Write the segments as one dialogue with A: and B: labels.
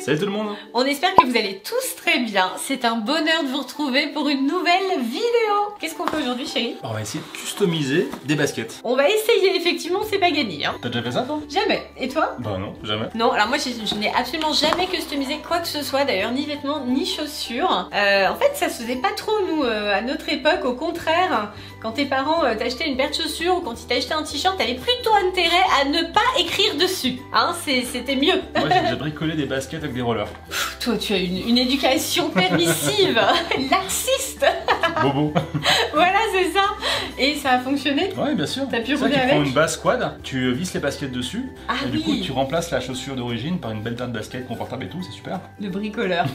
A: Salut tout le monde.
B: On espère que vous allez tous très bien. C'est un bonheur de vous retrouver pour une nouvelle vidéo. Qu'est-ce qu'on fait aujourd'hui, chérie?
A: On va essayer de customiser des baskets.
B: On va essayer, effectivement, c'est pas gagné. Hein.
A: T'as déjà fait ça toi?
B: Jamais. Et toi?
A: Bah non, jamais.
B: Non, alors moi je n'ai absolument jamais customisé quoi que ce soit, d'ailleurs, ni vêtements, ni chaussures. En fait, ça se faisait pas trop, nous, à notre époque. Au contraire, quand tes parents t'achetaient une paire de chaussures ou quand ils t'achetaient un t-shirt, t'avais plutôt intérêt à ne pas écrire dessus. Hein, c'était mieux.
A: Moi j'ai bricolé des baskets avec des rollers.
B: Pff, toi, tu as une éducation permissive, laxiste.
A: Bobo.
B: Voilà, c'est ça. Et ça a fonctionné?
A: Ouais, bien sûr.
B: T'as pu
A: ça,
B: rouler
A: tu
B: avec?
A: prends une base quad, tu visses les baskets dessus, et du coup
B: oui.
A: tu remplaces la chaussure d'origine par une belle paire de baskets confortable et tout, c'est super.
B: Le bricoleur.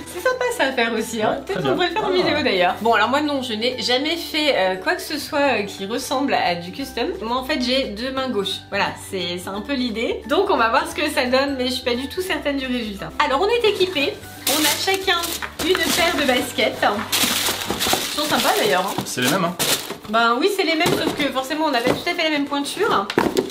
B: C'est sympa ça à faire aussi, hein.
A: Ouais,
B: Peut-être on devrait faire une vidéo d'ailleurs. Bon, alors moi non, je n'ai jamais fait quoi que ce soit qui ressemble à du custom. Moi en fait j'ai deux mains gauches. Voilà, c'est un peu l'idée. Donc on va voir ce que ça donne, mais je suis pas du tout certaine du résultat. Alors on est équipés. On a chacun une paire de baskets. Ils sont sympas d'ailleurs. Hein.
A: C'est les mêmes, hein?
B: Ben oui, c'est les mêmes, sauf que forcément on avait tout à fait la même pointure.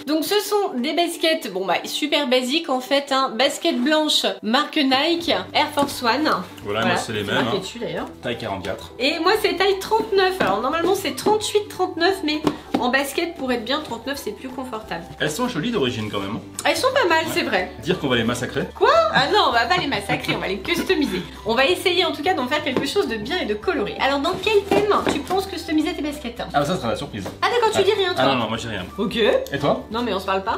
B: Donc ce sont des baskets, bon bah super basiques en fait, hein. Basket blanche, marque Nike, Air Force One.
A: Voilà, moi c'est les mêmes.
B: Marqué
A: Hein.
B: dessus d'ailleurs.
A: Taille 44.
B: Et moi c'est taille 39, alors normalement c'est 38-39, mais en basket pour être bien 39 c'est plus confortable.
A: Elles sont jolies d'origine quand même.
B: Elles sont pas mal, c'est vrai.
A: Dire qu'on va les massacrer.
B: Quoi? Ah non, on va pas les massacrer, on va les customiser. On va essayer en tout cas d'en faire quelque chose de bien et de coloré. Alors dans quel thème tu penses customiser tes baskets?
A: Ah bah ça sera la surprise.
B: Ah d'accord, tu dis rien toi?
A: Ah non, non, moi j'ai rien.
B: Ok.
A: Et toi?
B: Non mais on se parle pas.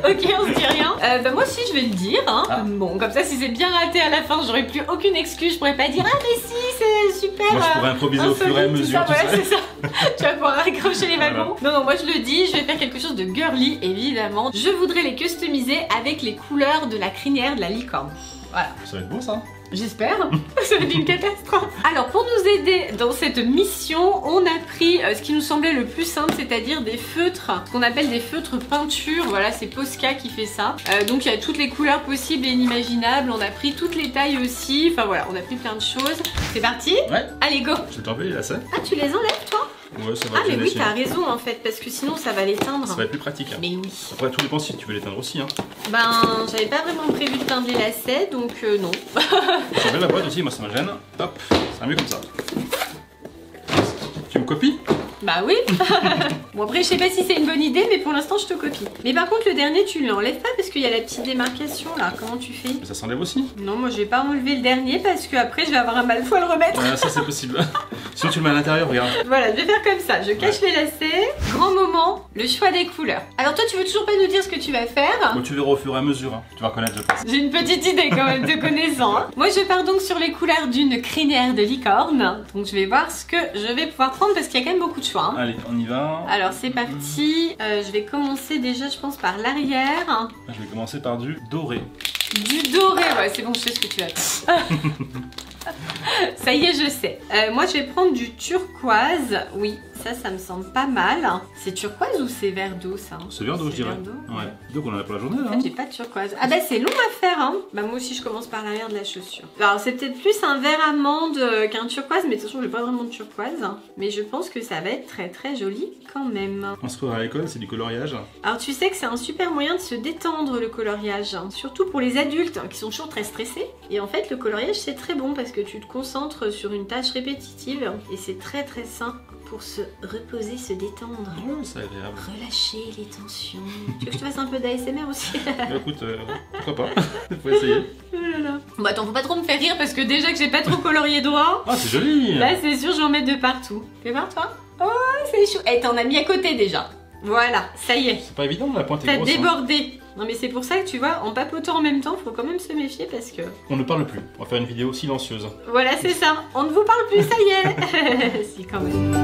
B: Ok, on se dit rien. Bah moi aussi je vais le dire. Hein. Ah. Bon, comme ça si c'est bien raté à la fin, j'aurai plus aucune excuse. Je pourrais pas dire ah mais si c'est super.
A: Moi je pourrais improviser au fur et à mesure.
B: Ça, voilà, c'est ça. Tu vas pouvoir accrocher les wagons. Voilà. Non, moi je le dis, je vais faire quelque chose de girly évidemment. Je voudrais les customiser avec les couleurs de la crinière de la licorne. Voilà.
A: Ça va être beau ça.
B: J'espère. Ça va être une catastrophe. Alors pour nous aider dans cette mission, on a pris ce qui nous semblait le plus simple, c'est-à-dire des feutres, ce qu'on appelle des feutres peinture. Voilà, c'est Posca qui fait ça. Donc il y a toutes les couleurs possibles et inimaginables. On a pris toutes les tailles aussi. Enfin voilà, on a pris plein de choses. C'est parti?
A: Ouais.
B: Allez, go.
A: Je vais t'enlever les lacets.
B: Ah, tu les enlèves toi?
A: Ouais, ça va.
B: Ah mais oui, t'as raison en fait, parce que sinon ça va l'éteindre.
A: Ça va être plus pratique. Hein.
B: Mais oui.
A: Après tout dépend si tu veux l'éteindre aussi. Hein.
B: Ben, j'avais pas vraiment prévu de teindre les lacets, donc non.
A: J'ai la boîte aussi, moi ça me gêne. Hop, c'est mieux comme ça. Tu me copies?
B: Bah oui. Bon après je sais pas si c'est une bonne idée, mais pour l'instant je te copie. Mais par contre le dernier tu l'enlèves pas parce qu'il y a la petite démarcation là, comment tu fais?
A: Mais ça s'enlève aussi?
B: Non, moi je vais pas enlever le dernier parce que après je vais avoir un mal fou à le remettre.
A: Ça c'est possible. Sinon tu le mets à l'intérieur, regarde.
B: Voilà, je vais faire comme ça, je cache les lacets. Grand moment, le choix des couleurs. Alors toi tu veux toujours pas nous dire ce que tu vas faire?
A: Bon, tu verras au fur et à mesure, hein. Tu vas reconnaître je pense.
B: J'ai une petite idée quand même te connaissant. Hein. Moi je pars donc sur les couleurs d'une crinière de licorne. Donc je vais voir ce que je vais pouvoir prendre parce qu'il y a quand même beaucoup de choix. Hein.
A: Allez, on y va.
B: Alors c'est parti, je vais commencer déjà je pense par l'arrière.
A: Je vais commencer par du doré.
B: Du doré, ouais c'est bon, je sais ce que tu vas faire. Ça y est, je sais. Moi je vais prendre du turquoise, oui. Ça me semble pas mal. C'est turquoise ou c'est vert d'eau ça?
A: C'est vert d'eau je dirais. Ouais. Donc on en a pour la journée là.
B: En fait, j'ai pas de turquoise. Ah bah c'est long à faire hein. Bah moi aussi je commence par l'arrière de la chaussure. Alors c'est peut-être plus un vert amande qu'un turquoise, mais de toute façon je n'ai pas vraiment de turquoise. Mais je pense que ça va être très très joli quand même.
A: On se croirait à l'école, c'est du coloriage.
B: Alors tu sais que c'est un super moyen de se détendre le coloriage. Surtout pour les adultes qui sont toujours très stressés. Et en fait le coloriage c'est très bon parce que tu te concentres sur une tâche répétitive. Et c'est très très sain pour se reposer, se détendre.
A: Ouais, c'est agréable.
B: Relâcher les tensions. Tu veux que je te fasse un peu d'ASMR aussi?
A: Écoute, pourquoi pas? Faut essayer.
B: Oh là là. Bon attends, faut pas trop me faire rire parce que déjà que j'ai pas trop colorié droit.
A: Ah, c'est joli.
B: Là c'est sûr, je vais en mettre de partout. Fais voir toi. Oh, c'est chou. Eh, t'en as mis à côté déjà. Voilà, ça y est.
A: C'est pas évident, la pointe est
B: T'as
A: grosse.
B: débordé. Hein. Non mais c'est pour ça que tu vois, en papotant en même temps, faut quand même se méfier parce que...
A: On ne parle plus. On va faire une vidéo silencieuse.
B: Voilà, c'est ça. On ne vous parle plus, ça y est. Si, quand même.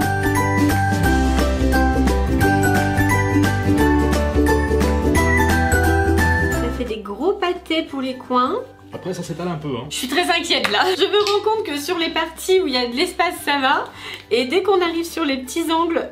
B: Ça fait des gros pâtés pour les coins.
A: Après ça s'étale un peu hein.
B: Je suis très inquiète là. Je me rends compte que sur les parties où il y a de l'espace ça va. Et dès qu'on arrive sur les petits angles,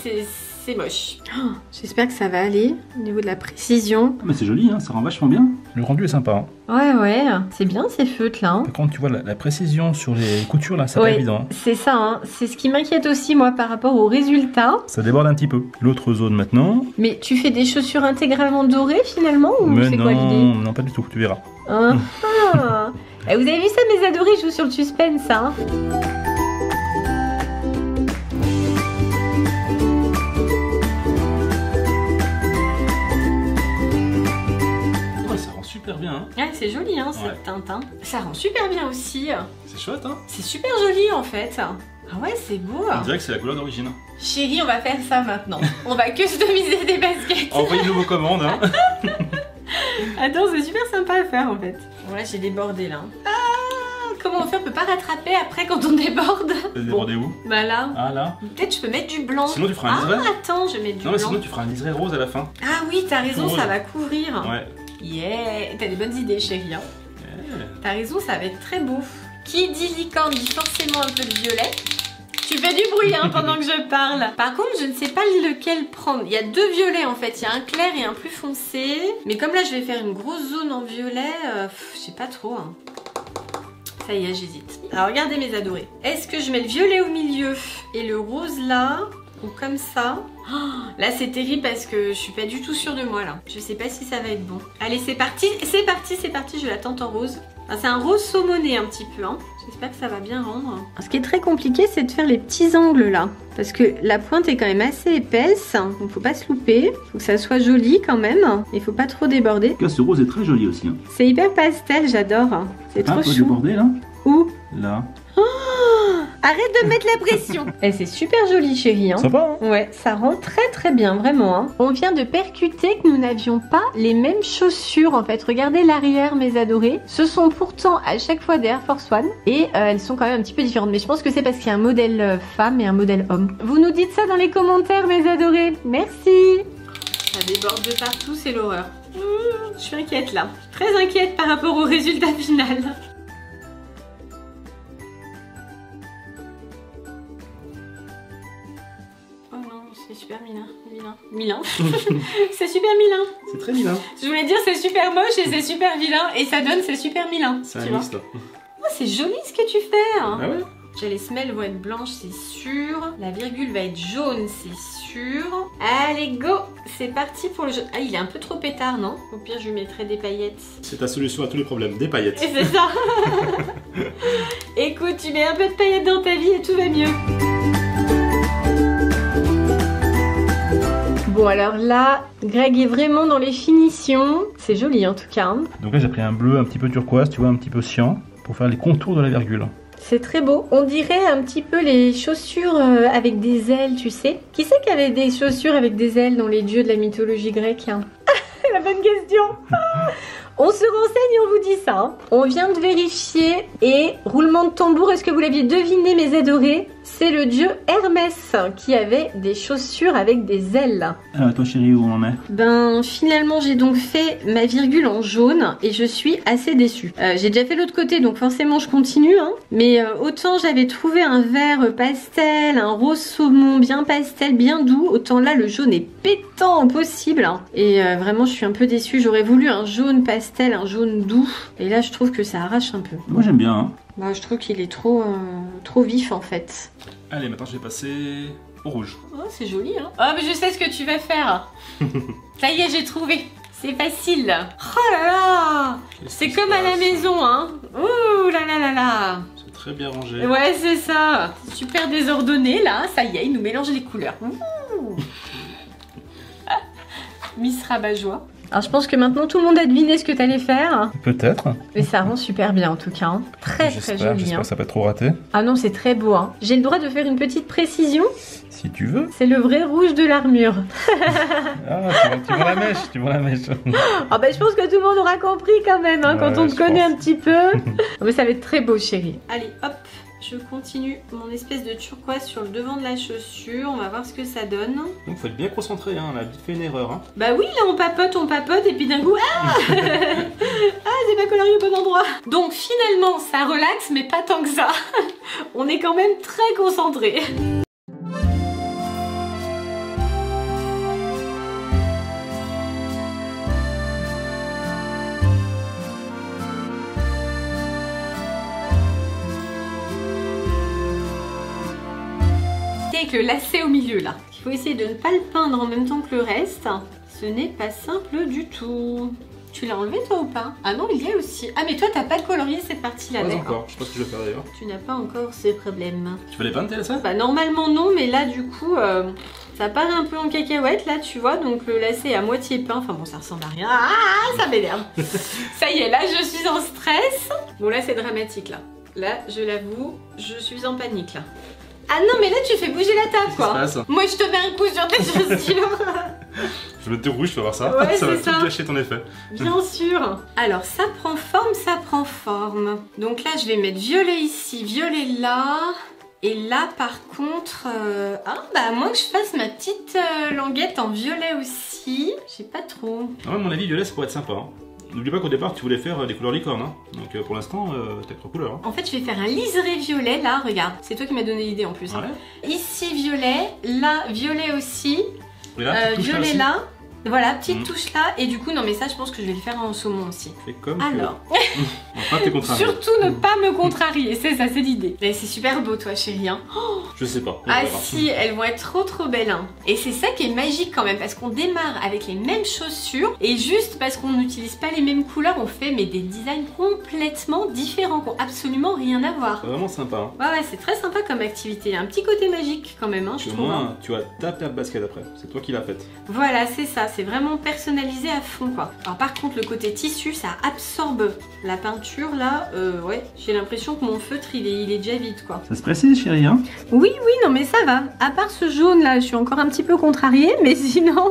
B: c'est c'est moche. Oh, j'espère que ça va aller au niveau de la précision.
A: Mais c'est joli, hein, ça rend vachement bien. Le rendu est sympa.
B: Ouais, ouais, c'est bien ces feutres là.
A: Par contre, tu vois la précision sur les coutures là, c'est pas évident.
B: C'est ça, hein. C'est ce qui m'inquiète aussi moi par rapport au résultat.
A: Ça déborde un petit peu. L'autre zone maintenant.
B: Mais tu fais des chaussures intégralement dorées finalement ou c'est quoi l'idée?
A: Non, pas du tout, tu verras.
B: Ah, ah. Et vous avez vu ça, mes adorés, je joue sur le suspense, hein.
A: Super bien, hein.
B: Ouais, c'est joli, hein, cette teinte. Hein. Ça rend super bien aussi.
A: C'est chouette, hein.
B: C'est super joli, en fait. Ah ouais, c'est beau.
A: On dirait que c'est la couleur d'origine.
B: Chérie, on va faire ça maintenant. On va customiser des baskets.
A: Envoyez-nous vos commandes, hein.
B: Attends, c'est super sympa à faire, en fait. Voilà, j'ai débordé, là. Ah, comment on fait? On peut pas rattraper après quand on déborde.
A: Déborder où?
B: Bah là.
A: Ah là.
B: Peut-être je peux mettre du blanc.
A: Sinon tu feras un liseré.
B: Ah, attends, je vais mettre du blanc.
A: Non, mais sinon tu feras un liseré rose à la fin.
B: Ah oui, t'as raison, ça va couvrir.
A: Ouais.
B: Yeah, t'as des bonnes idées, chérie. Hein.
A: Yeah.
B: T'as raison, ça va être très beau. Qui dit licorne dit forcément un peu de violet. Tu fais du bruit hein, pendant que je parle. Par contre, je ne sais pas lequel prendre. Il y a deux violets en fait. Il y a un clair et un plus foncé. Mais comme là, je vais faire une grosse zone en violet, je sais pas trop. Hein. Ça y est, j'hésite. Alors, regardez mes adorés. Est-ce que je mets le violet au milieu et le rose là? Ou comme ça. Oh, là c'est terrible parce que je suis pas du tout sûre de moi là. Je sais pas si ça va être bon. Allez c'est parti, c'est parti, c'est parti. Je la tente en rose. Enfin, c'est un rose saumoné un petit peu. Hein. J'espère que ça va bien rendre. Ce qui est très compliqué c'est de faire les petits angles là. Parce que la pointe est quand même assez épaisse. Donc faut pas se louper. Faut que ça soit joli quand même. Il faut pas trop déborder.
A: En tout cas ce rose est très joli aussi. Hein.
B: C'est hyper pastel, j'adore. C'est trop chou.
A: Déborder là?
B: Où?
A: Là.
B: Arrête de mettre la pression. Et c'est super joli chérie. Hein.
A: Sympa hein.
B: Ouais, ça rend très bien vraiment. Hein. On vient de percuter que nous n'avions pas les mêmes chaussures en fait. Regardez l'arrière mes adorés. Ce sont pourtant à chaque fois des Air Force One. Et elles sont quand même un petit peu différentes. Mais je pense que c'est parce qu'il y a un modèle femme et un modèle homme. Vous nous dites ça dans les commentaires mes adorés. Merci. Ça déborde de partout, c'est l'horreur. Je suis inquiète là. Très inquiète par rapport au résultat final. C'est super vilain. C'est super vilain.
A: C'est très vilain.
B: Je voulais dire c'est super moche et c'est super vilain. Et ça donne c'est super vilain.
A: C'est un mix là.
B: Oh, c'est joli ce que tu fais.
A: Ah ouais.
B: Les semelles vont être blanches, c'est sûr. La virgule va être jaune, c'est sûr. Allez, go. C'est parti pour le jaune. Ah, il est un peu trop pétard, non? Au pire, je lui mettrai des paillettes.
A: C'est ta solution à tous les problèmes, des paillettes.
B: Et c'est ça. Écoute, tu mets un peu de paillettes dans ta vie et tout va mieux. Bon alors là, Greg est vraiment dans les finitions. C'est joli en tout cas. Hein.
A: Donc là j'ai pris un bleu un petit peu turquoise, tu vois, un petit peu cyan, pour faire les contours de la virgule.
B: C'est très beau. On dirait un petit peu les chaussures avec des ailes, tu sais. Qui c'est qui avait des chaussures avec des ailes dans les dieux de la mythologie grecque hein? La bonne question. On se renseigne et on vous dit ça. Hein. On vient de vérifier et roulement de tambour, est-ce que vous l'aviez deviné mes adorés? C'est le dieu Hermès qui avait des chaussures avec des ailes.
A: Toi chérie, où on en est? Ben
B: finalement j'ai donc fait ma virgule en jaune et je suis assez déçue. J'ai déjà fait l'autre côté donc forcément je continue. Hein. Mais autant j'avais trouvé un vert pastel, un rose saumon bien pastel, bien doux. Autant là le jaune est pétant possible. Hein. Et vraiment je suis un peu déçue. J'aurais voulu un jaune pastel, un jaune doux. Et là je trouve que ça arrache un peu.
A: Moi j'aime bien. Hein.
B: Bah, je trouve qu'il est trop vif en fait.
A: Allez, maintenant je vais passer au rouge.
B: Oh, c'est joli hein. Oh, mais je sais ce que tu vas faire. Ça y est, j'ai trouvé. C'est facile. Oh là là. C'est comme à la maison hein. Ouh là là là là.
A: C'est très bien rangé.
B: Ouais, c'est ça. Super désordonné là. Ça y est, il nous mélange les couleurs. Miss Rabat-Joie. Alors je pense que maintenant tout le monde a deviné ce que tu allais faire.
A: Peut-être.
B: Et ça rend super bien en tout cas. Hein. Très joli.
A: J'espère que ça va pas trop raté.
B: Ah non, c'est très beau. Hein. J'ai le droit de faire une petite précision.
A: Si tu veux.
B: C'est le vrai rouge de l'armure.
A: Ah, tu vois la mèche, tu vois la mèche.
B: Ah bah je pense que tout le monde aura compris quand même, hein, quand on te connaît un petit peu. Mais ça va être très beau chérie. Allez hop, je continue mon espèce de turquoise sur le devant de la chaussure. On va voir ce que ça donne.
A: Donc faut être bien concentré, hein. On a vite fait une erreur. Hein.
B: Bah oui, là on papote et puis d'un coup, ah ah, c'est pas colorié au bon endroit. Donc finalement ça relaxe mais pas tant que ça. On est quand même très concentré. avec le lacet au milieu là. Il faut essayer de ne pas le peindre en même temps que le reste. Ce n'est pas simple du tout. Tu l'as enlevé toi ou pas? Ah non, il y a aussi. Ah mais toi t'as pas colorié cette partie-là,
A: Pas
B: d'accord.
A: encore, je sais pas ce que je vais faire d'ailleurs.
B: Tu n'as pas encore ces problèmes.
A: Tu vas les peindre tes lacets?
B: Bah normalement non, mais là du coup ça part un peu en cacahuète là, tu vois. Donc le lacet est à moitié peint. Enfin bon, ça ressemble à rien. Ah, ça m'énerve. Ça y est, là je suis en stress. Bon là c'est dramatique là. Là, je l'avoue, je suis en panique là. Ah non, mais là tu fais bouger la table quoi. Moi je te mets un coup sur tes chaussures.
A: Je vais mettre rouge, tu vas voir ça.
B: Ouais,
A: ça va
B: ça.
A: tout gâcher ton effet.
B: Bien sûr. Alors ça prend forme, ça prend forme. Donc là je vais mettre violet ici, violet là. Et là par contre, ah bah à moins que je fasse ma petite languette en violet aussi. Je sais pas trop.
A: Ah ouais, à mon avis, violet ça pourrait être sympa. Hein. N'oublie pas qu'au départ tu voulais faire des couleurs licorne. Hein. Donc pour l'instant, t'as 3 couleurs. Hein.
B: En fait je vais faire un liseré violet là, regarde. C'est toi qui m'as donné l'idée en plus.
A: Ouais.
B: Ici violet, là violet aussi.
A: Et là,
B: violet là. Voilà, petite touche là. Et du coup, non mais ça je pense que je vais le faire en saumon aussi.
A: Fais comme
B: alors.
A: Enfin, t'es contrarié.
B: Surtout ne pas me contrarier, c'est ça, c'est l'idée. Mais c'est super beau toi chérie. Hein. Oh,
A: je sais pas.
B: ah si, elles vont être trop belles. Hein. Et c'est ça qui est magique quand même, parce qu'on démarre avec les mêmes chaussures. Et juste parce qu'on n'utilise pas les mêmes couleurs, on fait mais des designs complètement différents, qui n'ont absolument rien à voir.
A: C'est vraiment sympa. Hein.
B: Ouais, c'est très sympa comme activité. Il y a un petit côté magique quand même, hein, je trouve.
A: Moins, tu as ta paire de basket après. C'est toi qui l'as faite.
B: Voilà, c'est ça. C'est vraiment personnalisé à fond quoi. Alors par contre le côté tissu ça absorbe la peinture là, ouais, j'ai l'impression que mon feutre il est déjà vide quoi.
A: Ça se précise chérie hein?
B: Oui non mais ça va, à part ce jaune là je suis encore un petit peu contrariée mais sinon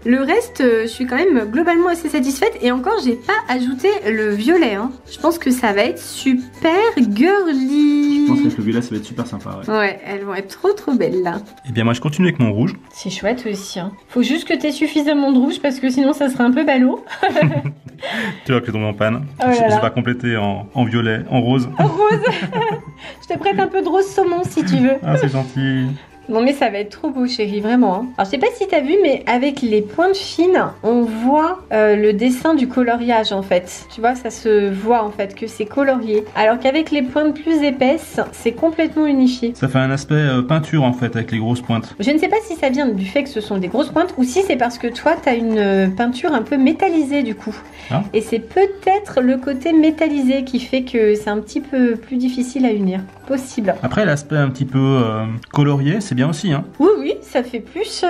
B: le reste je suis quand même globalement assez satisfaite et encore j'ai pas ajouté le violet hein. Je pense que ça va être super girly.
A: Je pense qu'avec le violet ça va être super sympa ouais.
B: Ouais, elles vont être trop belles là.
A: Et bien moi je continue avec mon rouge.
B: C'est chouette aussi hein. Faut juste que t'aies suffisamment de rouge parce que sinon ça serait un peu ballot.
A: Tu vois que j'ai tombé en panne.
B: Oh là là.
A: Je vais pas compléter en violet, en rose.
B: En rose. Je te prête un peu de rose saumon si tu veux.
A: Ah c'est gentil.
B: Non mais ça va être trop beau chérie, vraiment. Hein. Alors je sais pas si t'as vu mais avec les pointes fines, on voit le dessin du coloriage en fait. Tu vois, ça se voit en fait que c'est colorié. Alors qu'avec les pointes plus épaisses, c'est complètement unifié.
A: Ça fait un aspect peinture en fait avec les grosses pointes.
B: Je ne sais pas si ça vient du fait que ce sont des grosses pointes ou si c'est parce que toi t'as une peinture un peu métallisée du coup.
A: Ah.
B: Et c'est peut-être le côté métallisé qui fait que c'est un petit peu plus difficile à unir. Possible.
A: Après l'aspect un petit peu colorié, c'est bien aussi hein.
B: Oui, ça fait plus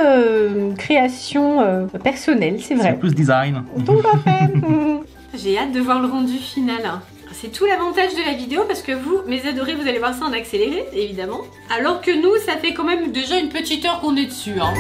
B: création personnelle, c'est vrai.
A: C'est plus design.
B: Tout à fait. J'ai hâte de voir le rendu final. C'est tout l'avantage de la vidéo parce que vous, mes adorés, vous allez voir ça en accéléré, évidemment. Alors que nous, ça fait quand même déjà une petite heure qu'on est dessus. Hein.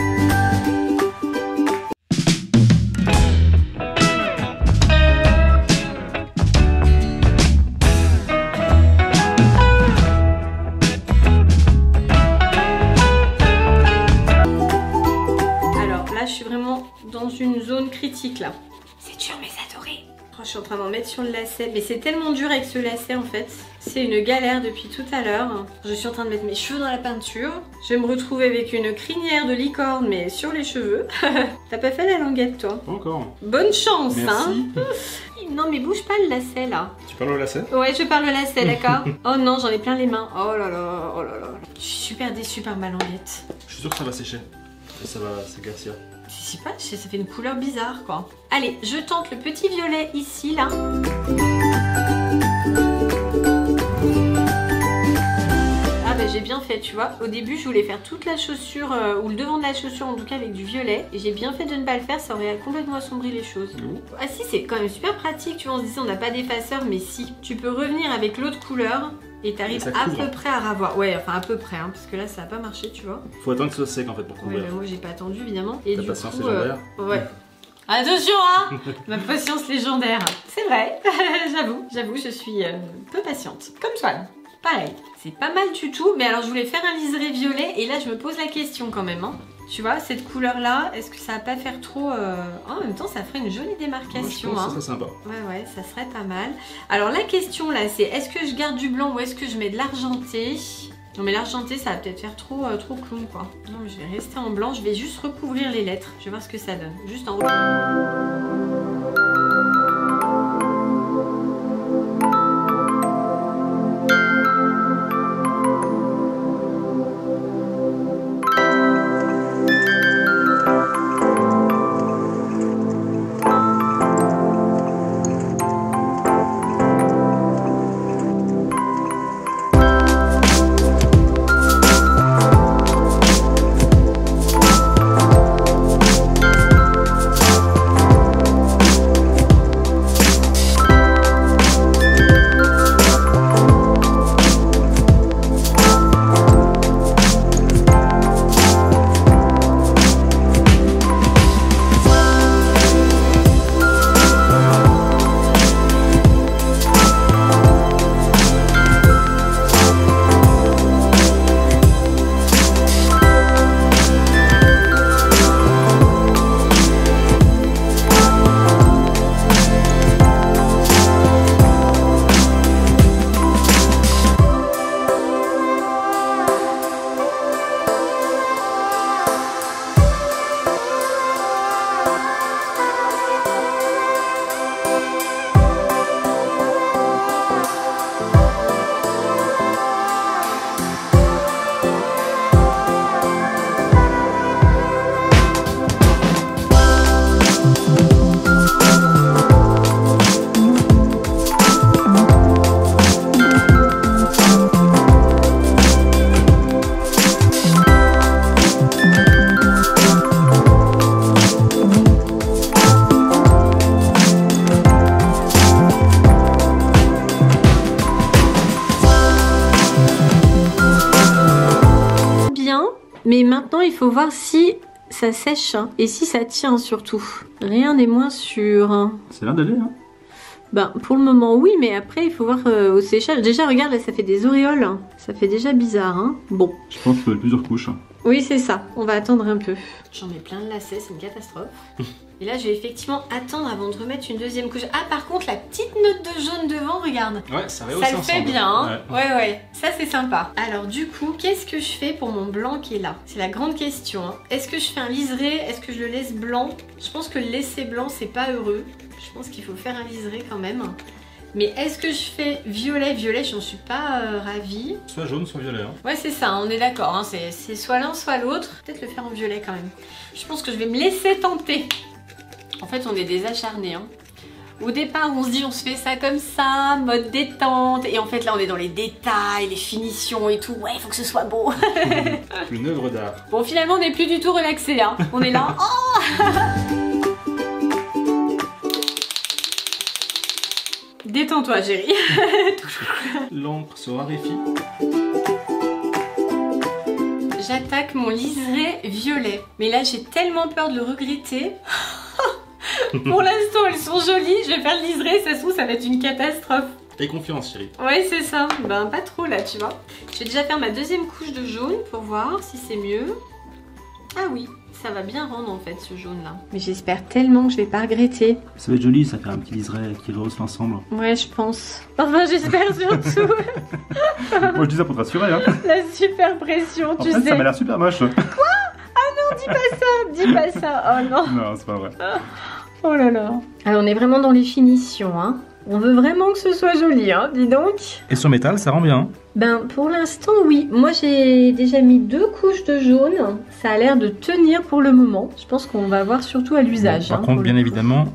B: Dans une zone critique là. C'est dur mes adorés. Oh, je suis en train d'en mettre sur le lacet. Mais c'est tellement dur avec ce lacet en fait. C'est une galère depuis tout à l'heure. Je suis en train de mettre mes cheveux dans la peinture. Je vais me retrouver avec une crinière de licorne mais sur les cheveux. T'as pas fait la languette toi?
A: Pas encore.
B: Bonne chance.
A: Merci.
B: Hein. Non mais bouge pas le lacet là.
A: Tu parles au lacet?
B: Ouais je parle le lacet d'accord. Oh non j'en ai plein les mains. Oh là là, oh là là. Je suis super déçue par ma languette.
A: Je suis sûr que ça va sécher. Et ça va s'éclaircir.
B: Je sais pas, ça fait une couleur bizarre quoi. Allez, je tente le petit violet ici là. Ah bah j'ai bien fait tu vois. Au début je voulais faire toute la chaussure, ou le devant de la chaussure en tout cas avec du violet. Et j'ai bien fait de ne pas le faire, ça aurait complètement assombri les choses. Ah si c'est quand même super pratique, tu vois on se disait on n'a pas d'effaceur mais si. Tu peux revenir avec l'autre couleur. Et t'arrives à peu près à ravoir. Ouais, enfin à peu près, hein, parce que là ça a pas marché, tu vois.
A: Faut attendre que ce soit sec en fait pour couvrir.
B: Ouais, mais moi j'ai pas attendu évidemment. Et
A: ta
B: du
A: patience
B: coup,
A: légendaire.
B: ouais. Attention, hein. Ma patience légendaire. C'est vrai, j'avoue, je suis peu patiente. Comme toi, pareil. C'est pas mal du tout, mais alors je voulais faire un liseré violet et là je me pose la question quand même, hein. Tu vois, cette couleur-là, est-ce que ça va pas faire trop... En même temps, ça ferait une jolie démarcation.
A: Ouais, je pense
B: hein.
A: que ça serait sympa.
B: Ouais, ça serait pas mal. Alors la question là, c'est est-ce que je garde du blanc ou est-ce que je mets de l'argenté? Non mais l'argenté, ça va peut-être faire trop clown quoi. Non mais je vais rester en blanc, je vais juste recouvrir les lettres. Je vais voir ce que ça donne. Juste en haut. faut voir si ça sèche hein, et si ça tient surtout. Rien n'est moins sûr. Hein.
A: C'est l'air d'aller, hein.
B: Ben, pour le moment, oui, mais après, il faut voir au séchage. Déjà, regarde, là, ça fait des auréoles. Ça fait déjà bizarre, hein. Bon.
A: Je pense qu'il faut mettre plusieurs couches.
B: Oui, c'est ça. On va attendre un peu. J'en mets plein de lacets, c'est une catastrophe. Et là, je vais effectivement attendre avant de remettre une deuxième couche. Ah, par contre, la petite note de jaune devant, regarde.
A: Ouais, ça va
B: Ça
A: aussi
B: le fait
A: ensemble.
B: bien, hein. Ouais. Ça, c'est sympa. Alors, du coup, qu'est-ce que je fais pour mon blanc qui est là? C'est la grande question. Hein. Est-ce que je fais un liseré? Est-ce que je le laisse blanc? Je pense que le laisser blanc, c'est pas heureux. Je pense qu'il faut faire un liseré quand même. Mais est-ce que je fais violet? Violet, j'en suis pas ravie.
A: Soit jaune, soit violet. Hein.
B: Ouais, c'est ça, on est d'accord. Hein. C'est soit l'un, soit l'autre. Peut-être le faire en violet quand même. Je pense que je vais me laisser tenter. En fait, on est des acharnés. Hein. Au départ, on se dit on se fait ça comme ça, mode détente. Et en fait, là, on est dans les détails, les finitions et tout. Ouais, il faut que ce soit beau.
A: Une œuvre d'art.
B: Bon, finalement, on n'est plus du tout relaxé. Hein. On est là. Oh détends-toi, chérie.
A: L'encre se raréfie.
B: J'attaque mon liseré violet. Mais là, j'ai tellement peur de le regretter. Pour l'instant, elles sont jolies. Je vais faire le liseré, ça se trouve, ça va être une catastrophe.
A: Aie confiance, chérie.
B: Ouais, c'est ça. Ben, pas trop là, tu vois. Je vais déjà faire ma deuxième couche de jaune pour voir si c'est mieux. Ah oui, ça va bien rendre en fait ce jaune là. Mais j'espère tellement que je vais pas regretter.
A: Ça va être joli, ça fait un petit liseré qui rehausse l'ensemble.
B: Ouais, je pense. Enfin, j'espère surtout.
A: Moi, je dis ça pour te rassurer, hein.
B: La super pression, tu sais.
A: Ça m'a l'air super moche.
B: Quoi? Ah non, dis pas ça, dis pas ça. Oh non.
A: Non, c'est pas vrai.
B: Oh là là. Alors, on est vraiment dans les finitions, hein. On veut vraiment que ce soit joli, hein, dis donc.
A: Et sur métal, ça rend bien.
B: Ben, pour l'instant, oui. Moi, j'ai déjà mis 2 couches de jaune. Ça a l'air de tenir pour le moment. Je pense qu'on va voir surtout à l'usage.
A: Par contre, bien évidemment,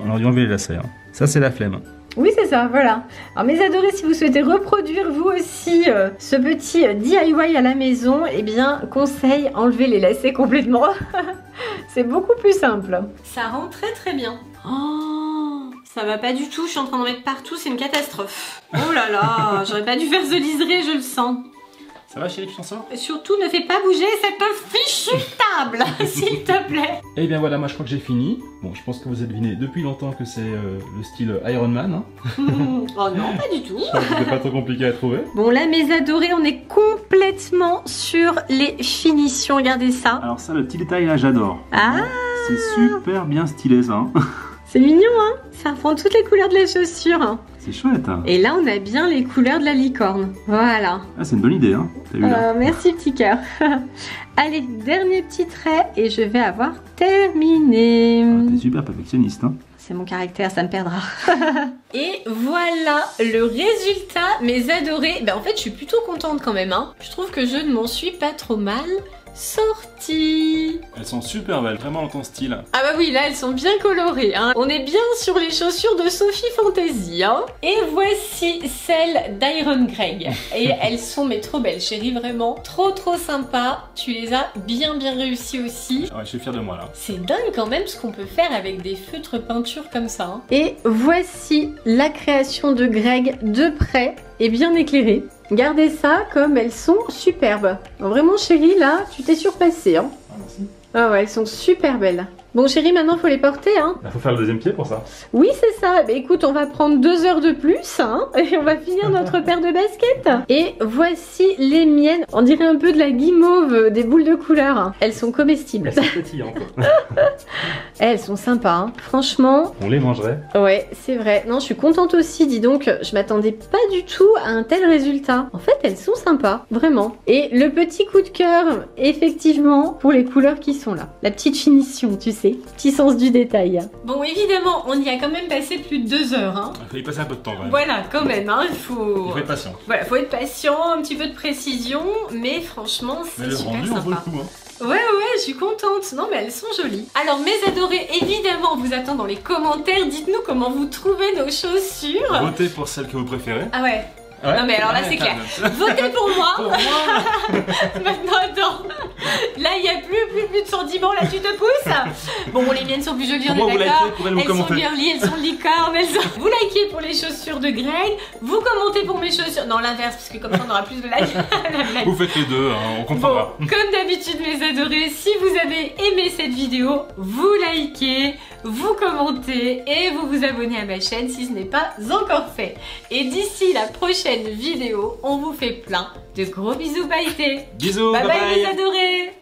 A: on a dû enlever les lacets. Hein. Ça, c'est la flemme.
B: Oui, c'est ça, voilà. Alors, mes adorés, si vous souhaitez reproduire, vous aussi, ce petit DIY à la maison, eh bien, conseil, enlevez les lacets complètement. C'est beaucoup plus simple. Ça rend très très bien. Oh, ça va pas du tout, je suis en train d'en mettre partout, c'est une catastrophe. Oh là là, j'aurais pas dû faire ce liseré, je le sens.
A: Ça va, chérie, tu t'en sors?
B: Surtout, ne fais pas bouger cette fichue table, s'il te plaît.
A: Et bien voilà, moi je crois que j'ai fini. Bon, je pense que vous avez deviné depuis longtemps que c'est le style Iron Man. Hein.
B: Oh non, pas du tout.
A: C'est pas trop compliqué à trouver.
B: Bon là, mes adorés, on est complètement sur les finitions. Regardez ça.
A: Alors ça, le petit détail là, j'adore.
B: Ah,
A: c'est super bien stylé ça. Hein.
B: C'est mignon, hein. Ça reprend toutes les couleurs de la chaussure. Hein.
A: C'est chouette. Hein.
B: Et là, on a bien les couleurs de la licorne. Voilà.
A: Ah, c'est une bonne idée, hein. T'as vu là.
B: Merci, petit cœur. Allez, dernier petit trait et je vais avoir terminé.
A: Ah, t'es super perfectionniste, hein.
B: C'est mon caractère, ça me perdra. Et voilà le résultat, mes adorés. Ben, en fait, je suis plutôt contente quand même. Hein. Je trouve que je ne m'en suis pas trop mal sortie.
A: Elles sont super belles, vraiment dans ton style.
B: Ah bah oui, là elles sont bien colorées. Hein. On est bien sur les chaussures de Sophie Fantasy. Hein. Et voici celles d'Iron Greg. Et elles sont mais trop belles, chérie, vraiment. Trop sympa. Tu les as bien réussies aussi.
A: Ouais, je suis fière de moi là.
B: C'est dingue quand même ce qu'on peut faire avec des feutres peinture comme ça. Hein. Et voici la création de Greg de près et bien éclairée. Gardez ça comme elles sont superbes. Vraiment chérie, là, tu t'es surpassée. Hein.
A: Ah, merci.
B: Ah ouais, elles sont super belles. Bon chérie, maintenant faut les porter. Hein.
A: Il faut faire le deuxième pied pour ça.
B: Oui, c'est ça. Bah, écoute, on va prendre 2 heures de plus hein, et on va finir notre paire de baskets. Et voici les miennes. On dirait un peu de la guimauve, des boules de couleur. Elles sont comestibles.
A: Elles sont pétillantes.
B: Elles sont sympas. Hein. Franchement.
A: On les mangerait.
B: Ouais, c'est vrai. Non, je suis contente aussi. Dis donc, je m'attendais pas du tout à un tel résultat. En fait, elles sont sympas. Vraiment. Et le petit coup de cœur, effectivement, pour les couleurs qui sont là. La petite finition, tu sais. Petit sens du détail. Bon, évidemment, on y a quand même passé plus de 2 heures. Hein.
A: Il faut y passer un peu de temps quand même.
B: Voilà, quand même. Hein, il faut
A: être patient.
B: Voilà, faut être patient, un petit peu de précision. Mais franchement, c'est super sympa.
A: Vaut le coup, hein.
B: Ouais, je suis contente. Non, mais elles sont jolies. Alors, mes adorés, évidemment, on vous attend dans les commentaires. Dites-nous comment vous trouvez nos chaussures.
A: Votez pour celle que vous préférez.
B: Ah ouais. Non mais alors là c'est clair. Votez pour moi. Maintenant attends. Là il n'y a plus de sentiments, là tu te pousses. Bon les miennes sont plus jolies, on est d'accord. Elles sont girly, elles sont licornes, Vous likez pour les chaussures de Greg, vous commentez pour mes chaussures. Non l'inverse, parce que comme ça on aura plus de likes.
A: Vous faites les deux, hein, on comprendra.
B: Bon, comme d'habitude mes adorés, si vous avez aimé cette vidéo, vous likez, vous commentez et vous vous abonnez à ma chaîne si ce n'est pas encore fait. Et d'ici la prochaine vidéo, on vous fait plein de gros bisous pailletés.
A: Bisous,
B: bye bye les adorés.